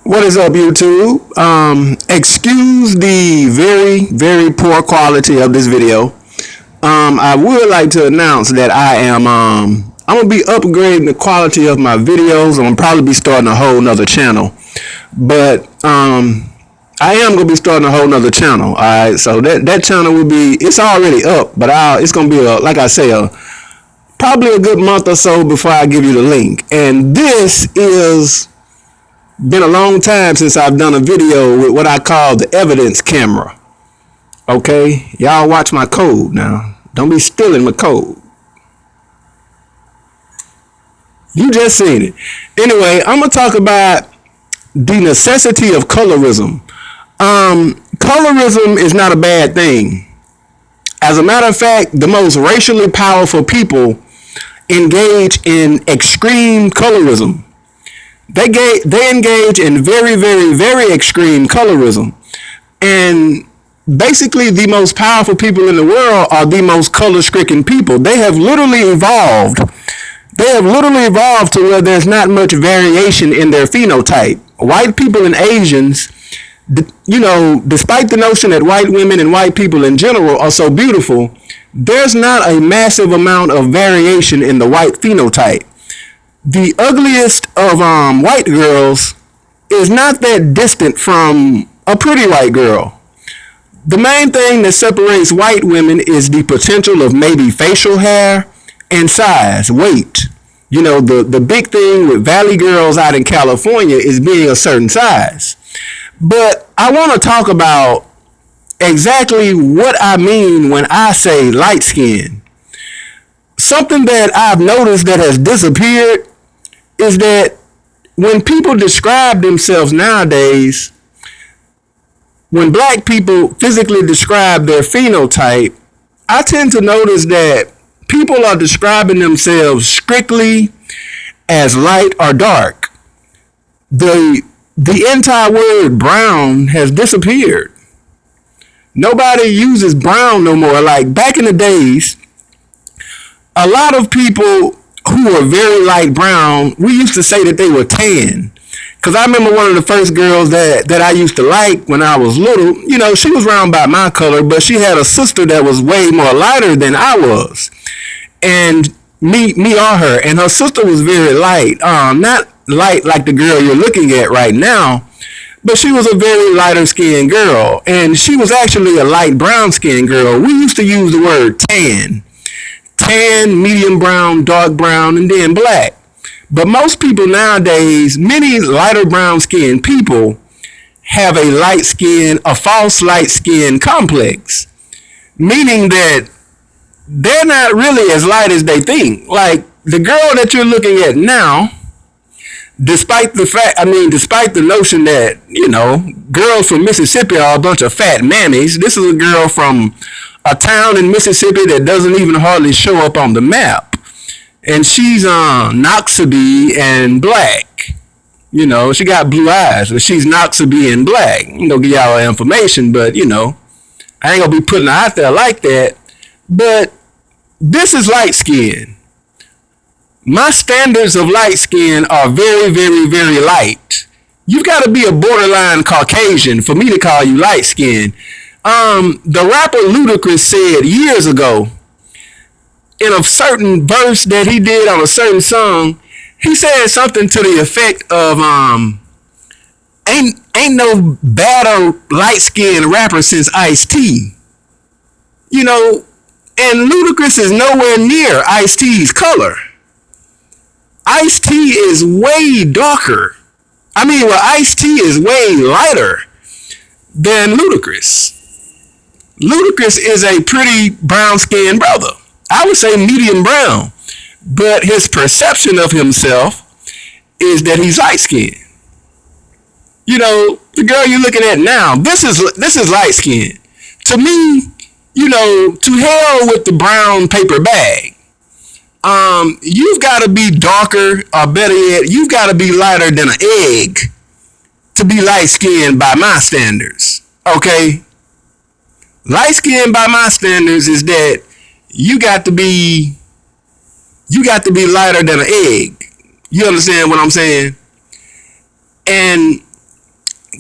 What is up, YouTube? Excuse the very, very poor quality of this video. I would like to announce that I'm gonna be upgrading the quality of my videos. I'm gonna probably be starting a whole nother channel, but I am gonna be starting a whole nother channel. All right, so that channel will be, it's already up, but it's gonna be like I say, probably a good month or so before I give you the link. And this is been a long time since I've done a video with what I call the evidence camera. Okay, y'all watch my code now. Don't be stealing my code. You just seen it. Anyway, I'm gonna talk about the necessity of colorism. Colorism is not a bad thing. As a matter of fact, the most racially powerful people engage in extreme colorism. They engage in very, very, very extreme colorism. And basically the most powerful people in the world are the most color-stricken people. They have literally evolved. They have literally evolved to where there's not much variation in their phenotype. White people and Asians, you know, despite the notion that white women and white people in general are so beautiful, there's not a massive amount of variation in the white phenotype. The ugliest of white girls is not that distant from a pretty white girl. The main thing that separates white women is the potential of maybe facial hair and size, weight. You know, the big thing with valley girls out in California is being a certain size. But I want to talk about exactly what I mean when I say light skin. Something that I've noticed that has disappeared is that when people describe themselves nowadays, when black people physically describe their phenotype, I tend to notice that people are describing themselves strictly as light or dark. The entire word brown has disappeared. Nobody uses brown no more. Like back in the days, a lot of people who were very light brown, we used to say that they were tan. Because I remember one of the first girls that I used to like when I was little, you know, she was around about my color, but she had a sister that was way more lighter than I was. And me or her. And her sister was very light. Not light like the girl you're looking at right now, but she was a very lighter skinned girl. And she was actually a light brown skinned girl. We used to use the word tan. Tan, medium brown, dark brown, and then black. But most people nowadays, many lighter brown skinned people have a false light skin complex. Meaning that they're not really as light as they think. Like the girl that you're looking at now, despite the notion that, you know, girls from Mississippi are a bunch of fat mammies, this is a girl from a town in Mississippi that doesn't even hardly show up on the map. And she's Noxaby and black. You know, she got blue eyes, but she's Noxaby and black. You know, give y'all information, but you know, I ain't gonna be putting her out there like that. But this is light skin. My standards of light skin are very, very, very light. You've got to be a borderline Caucasian for me to call you light skin. The rapper Ludacris said years ago in a certain verse that he did on a certain song, he said something to the effect of ain't no badder light skinned rapper since Ice-T. You know, and Ludacris is nowhere near Ice-T's color. Ice-T is way darker. Ice-T is way lighter than Ludacris. Ludacris is a pretty brown-skinned brother. I would say medium brown. But his perception of himself is that he's light-skinned. You know, the girl you're looking at now, this is light-skinned. To me, you know, to hell with the brown paper bag. You've got to be darker, or better yet, you've got to be lighter than an egg to be light-skinned by my standards. Okay? Light skin by my standards is that you got to be lighter than an egg. You understand what I'm saying? And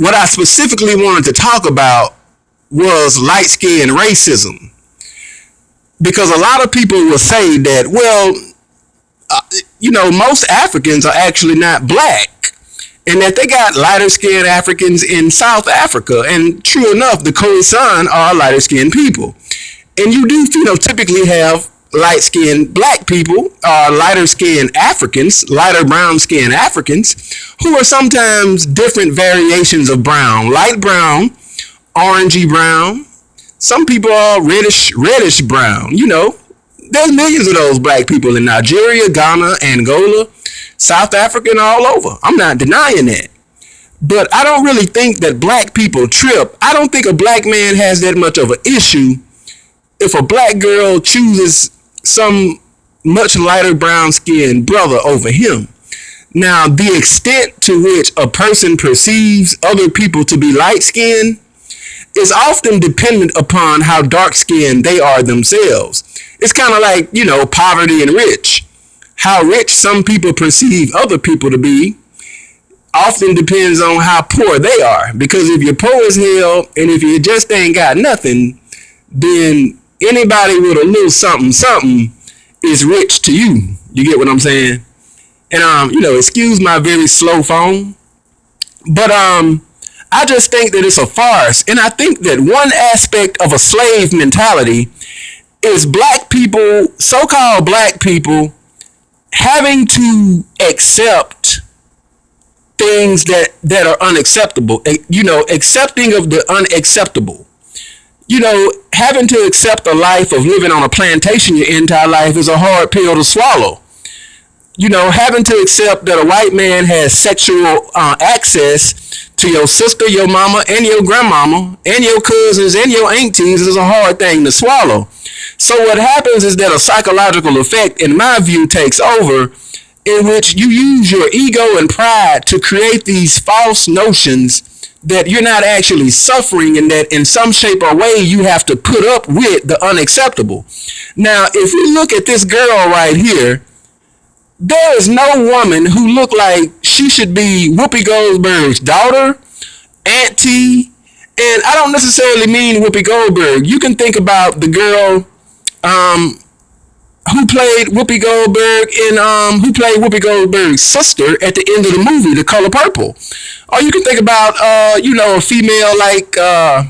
what I specifically wanted to talk about was light skin racism. Because a lot of people will say that, well, most Africans are actually not black, and that they got lighter skinned Africans in South Africa. And true enough, the Khoisan are lighter skinned people. And you do, typically have light skinned black people, lighter skinned Africans, lighter brown skinned Africans, who are sometimes different variations of brown, light brown, orangey brown. Some people are reddish brown. There's millions of those black people in Nigeria, Ghana, Angola, South Africa, and all over. I'm not denying that. But I don't really think that black people trip. I don't think a black man has that much of an issue if a black girl chooses some much lighter brown skinned brother over him. Now, the extent to which a person perceives other people to be light skinned is often dependent upon how dark skinned they are themselves. It's kind of like, poverty and rich. How rich some people perceive other people to be often depends on how poor they are. Because if you're poor as hell and if you just ain't got nothing, then anybody with a little something is rich to you. You get what I'm saying? And excuse my very slow phone, but I just think that it's a farce. And I think that one aspect of a slave mentality is black people, so-called black people, having to accept things that are unacceptable. Accepting of the unacceptable. Having to accept a life of living on a plantation your entire life is a hard pill to swallow. Having to accept that a white man has sexual access to your sister, your mama, and your grandmama, and your cousins, and your aunties is a hard thing to swallow. So what happens is that a psychological effect, in my view, takes over, in which you use your ego and pride to create these false notions that you're not actually suffering, and that in some shape or way you have to put up with the unacceptable. Now, if we look at this girl right here, there is no woman who looked like she should be Whoopi Goldberg's daughter, auntie, and I don't necessarily mean Whoopi Goldberg. You can think about the girl who played Whoopi Goldberg who played Whoopi Goldberg's sister at the end of the movie, The Color Purple. Or you can think about, a female like, I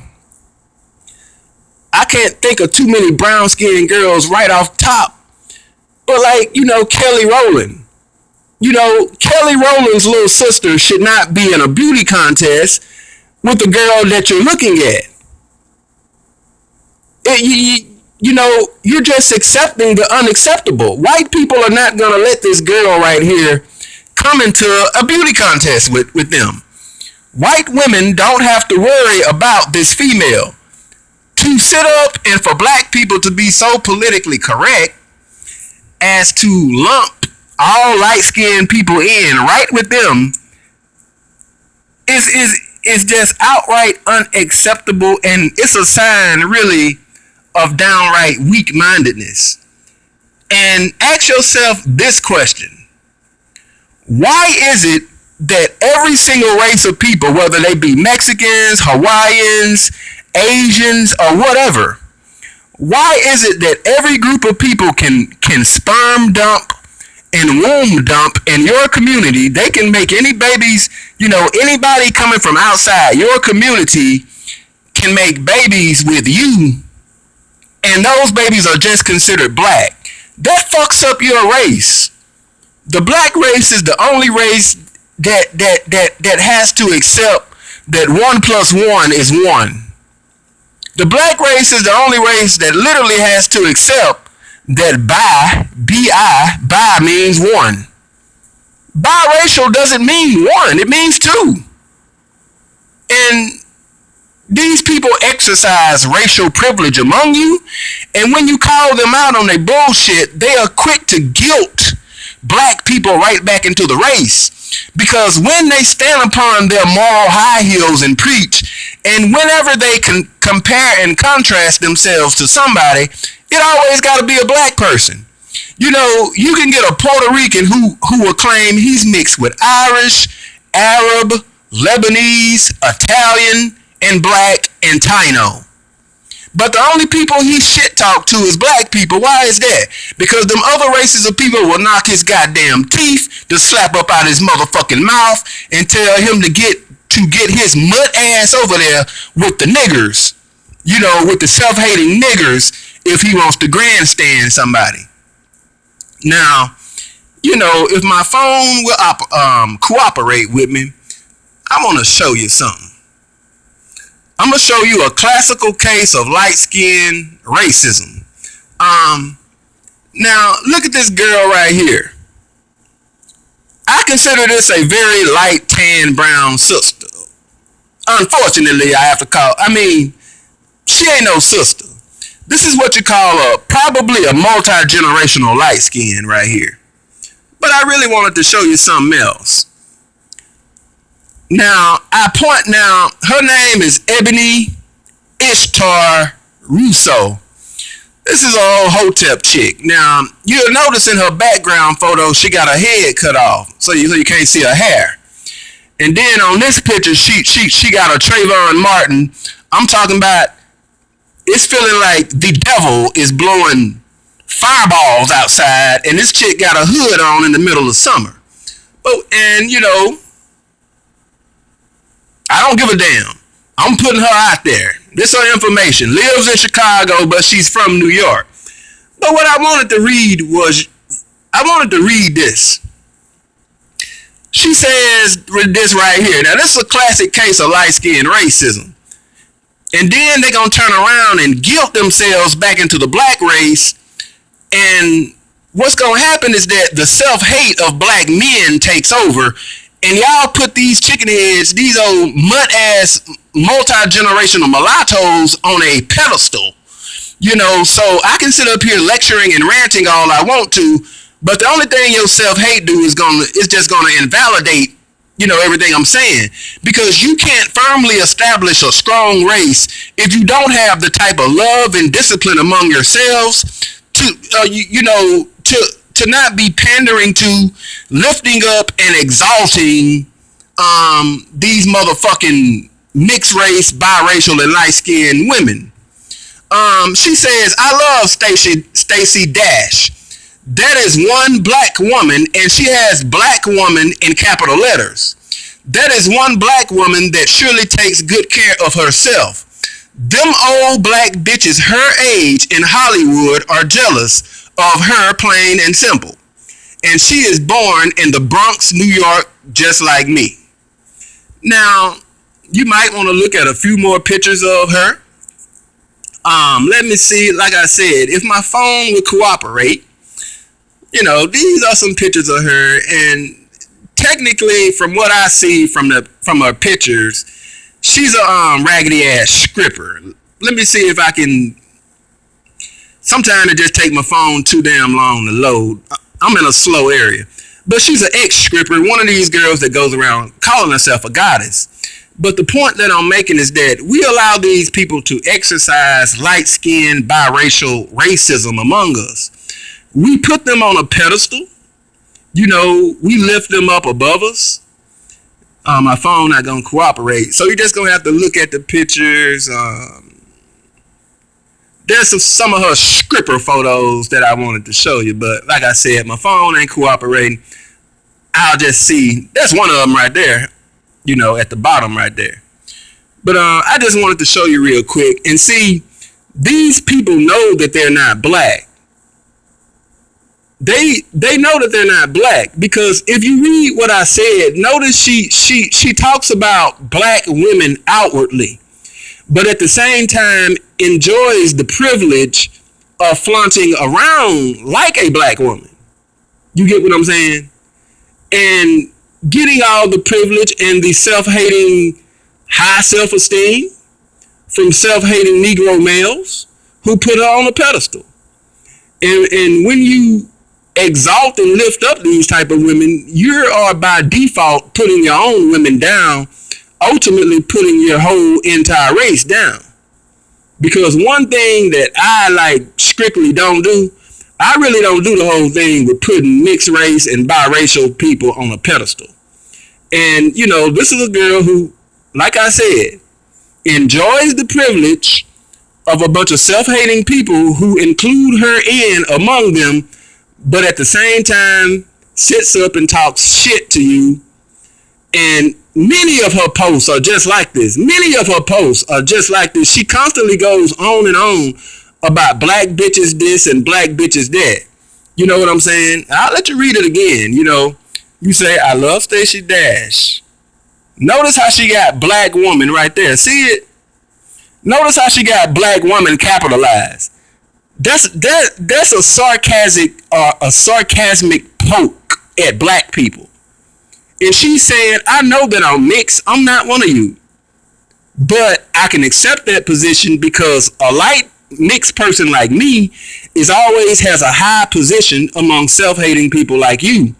can't think of too many brown-skinned girls right off top. But like, Kelly Rowland. Kelly Rowland's little sister should not be in a beauty contest with the girl that you're looking at. You're just accepting the unacceptable. White people are not going to let this girl right here come into a beauty contest with them. White women don't have to worry about this female. To sit up and for black people to be so politically correct as to lump all light-skinned people in right with them is just outright unacceptable, and it's a sign really of downright weak-mindedness. And ask yourself this question: why is it that every single race of people, whether they be Mexicans, Hawaiians, Asians, or whatever, why is it that every group of people can sperm dump and womb dump in your community? They can make any babies, anybody coming from outside your community can make babies with you, and those babies are just considered black. That fucks up your race. The black race is the only race that has to accept that 1 + 1 is 1. The black race is the only race that literally has to accept that bi means 1. Biracial doesn't mean 1, it means 2. And these people exercise racial privilege among you, and when you call them out on their bullshit, they are quick to guilt black people right back into the race. Because when they stand upon their moral high heels and preach, and whenever they can compare and contrast themselves to somebody, it always got to be a black person. You can get a Puerto Rican who will claim he's mixed with Irish, Arab, Lebanese, Italian, and black, and Taino. But the only people he shit talk to is black people. Why is that? Because them other races of people will knock his goddamn teeth, to slap up out his motherfucking mouth, and tell him to get his mutt ass over there with the niggers. You know, with the self-hating niggers, if he wants to grandstand somebody. Now, you know, if my phone will cooperate with me, I want to show you something. I'm going to show you a classical case of light-skinned racism. Now, look at this girl right here. I consider this a very light, tan, brown sister. Unfortunately, I have to call, she ain't no sister. This is what you call probably a multi-generational light skin right here. But I really wanted to show you something else. Now, her name is Eboni Ishtar Russo. This is an old Hotep chick. Now, you'll notice in her background photo, she got her head cut off, so you can't see her hair. And then on this picture, she got a Trayvon Martin. I'm talking about, it's feeling like the devil is blowing fireballs outside, and this chick got a hood on in the middle of summer. And you know, I don't give a damn. I'm putting her out there. This is her information. Lives in Chicago, but she's from New York. But what I wanted to read this. She says this right here. Now, this is a classic case of light-skinned racism. And then they're going to turn around and guilt themselves back into the black race. And what's going to happen is that the self-hate of black men takes over. And y'all put these chicken heads, these old mutt-ass multi-generational mulattoes on a pedestal. You know, so I can sit up here lecturing and ranting all I want to, but the only thing your self-hate do is just gonna invalidate, you know, everything I'm saying. Because you can't firmly establish a strong race if you don't have the type of love and discipline among yourselves to not be pandering to, lifting up and exalting these motherfucking mixed race, biracial, and light-skinned women. She says, I love Stacey Dash. That is one black woman, and she has black woman in capital letters. That is one black woman that surely takes good care of herself. Them old black bitches her age in Hollywood are jealous of her, plain and simple. And she is born in the Bronx, New York, just like me. Now, you might want to look at a few more pictures of her. Let me see, like I said, if my phone would cooperate, you know, these are some pictures of her, and technically, from what I see from her pictures, she's a raggedy ass stripper. Let me see if I can. Sometimes it just take my phone too damn long to load. I'm in a slow area. But she's an ex-stripper, one of these girls that goes around calling herself a goddess. But the point that I'm making is that we allow these people to exercise light-skinned, biracial racism among us. We put them on a pedestal. You know, we lift them up above us. My phone not going to cooperate. So you're just going to have to look at the pictures. There's some of her stripper photos that I wanted to show you, but like I said, my phone ain't cooperating. I'll just see. There's one of them right there, you know, at the bottom right there. But I just wanted to show you real quick and see, these people know that they're not black. They know that they're not black, because if you read what I said, notice she talks about black women outwardly, but at the same time enjoys the privilege of flaunting around like a black woman. You get what I'm saying? And getting all the privilege and the self-hating high self-esteem from self-hating Negro males who put her on a pedestal. And when you exalt and lift up these type of women, you are by default putting your own women down, ultimately putting your whole entire race down. Because one thing that I strictly don't do, I really don't do the whole thing with putting mixed race and biracial people on a pedestal. And, you know, this is a girl who, like I said, enjoys the privilege of a bunch of self-hating people who include her in among them, but at the same time sits up and talks shit to you. And many of her posts are just like this. Many of her posts are just like this. She constantly goes on and on about black bitches this and black bitches that. You know what I'm saying? I'll let you read it again. You know, you say, I love Stacey Dash. Notice how she got black woman right there. See it? Notice how she got black woman capitalized. That's a sarcastic a sarcasmic poke at black people. And she's saying, I know that I'm mixed. I'm not one of you. But I can accept that position because a light mixed person like me is always has a high position among self-hating people like you.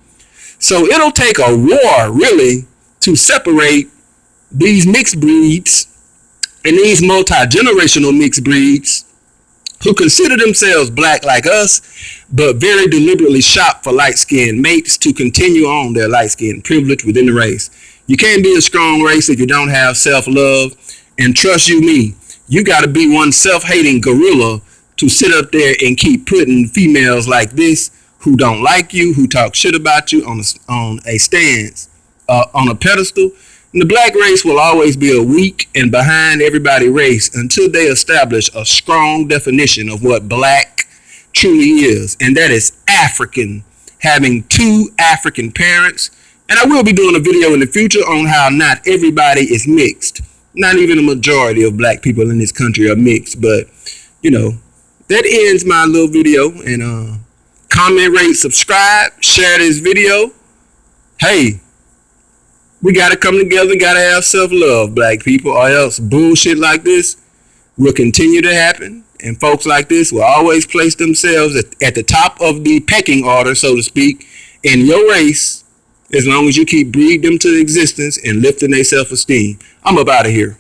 So it'll take a war, really, to separate these mixed breeds and these multi-generational mixed breeds who consider themselves black like us, but very deliberately shop for light-skinned mates to continue on their light-skinned privilege within the race. You can't be a strong race if you don't have self-love. And trust you me, you got to be one self-hating gorilla to sit up there and keep putting females like this who don't like you, who talk shit about you on a stance, on a pedestal. And the black race will always be a weak and behind everybody race until they establish a strong definition of what black truly is. And that is African, having two African parents. And I will be doing a video in the future on how not everybody is mixed. Not even a majority of black people in this country are mixed. But, you know, that ends my little video. And comment, rate, subscribe, share this video. Hey, we got to come together, got to have self-love, black people, or else bullshit like this will continue to happen. And folks like this will always place themselves at the top of the pecking order, so to speak, in your race, as long as you keep breeding them to existence and lifting their self-esteem. I'm up out of here.